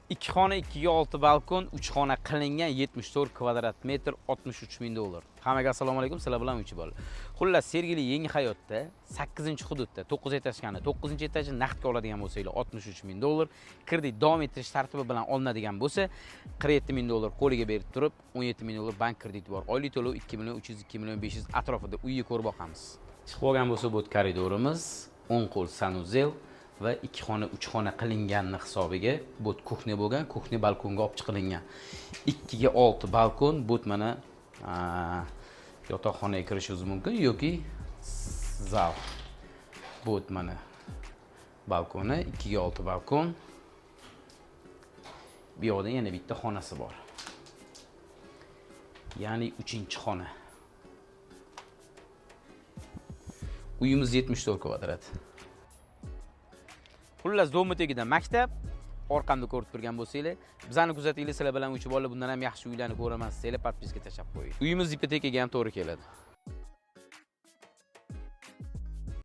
2 xona 2 ga 6 balkon, 3 xona qilingan 74 kvadrat metr, 63 ming dollar. Hammaga assalomu alaykum, sizlar bilan uchi bor. Xullas, Sergeli yangi hayotda 8-hududda 9 etajkani 9-etajni naqdga oladigan bo'lsanglar 63 ming dollar, kredit davom ettirish tartibi bilan olinadigan bo'lsa 47 ming dollar qo'liga berib turib, 17 ming dollar bank krediti bor. Oylik to'lov 2 million 300, 2 million 500 atrofida uyni ko'rib boqamiz. Chiqib olgan bo'lsa bu koridorimiz, 10 qo'l sanuzel va 2 xona 3 xona qilinganning hisobiga bu kuxnya bo'lgan, kuxnya balkonga olib chiqilingan. 2 ga 6 balkon, bu mana yotoqxonaga kirishingiz mumkin yoki zal. Bu mana balkoni, 2 ga 6 balkon. Bu yoqda yana bitta xonasi bor. Ya'ni 3-xona. Uyimiz 74 kvadrat. Xullas, do'mi tagida maktab, orqamda ko'rib turgan bo'lsanglar, bizani kuzatinglar, sizlar bilan uchi bolalar bundan ham yaxshi uylarni ko'raman desanglar, podpiska tashlab qo'ying. Uyimiz ipotekaga ham to'g'ri keladi.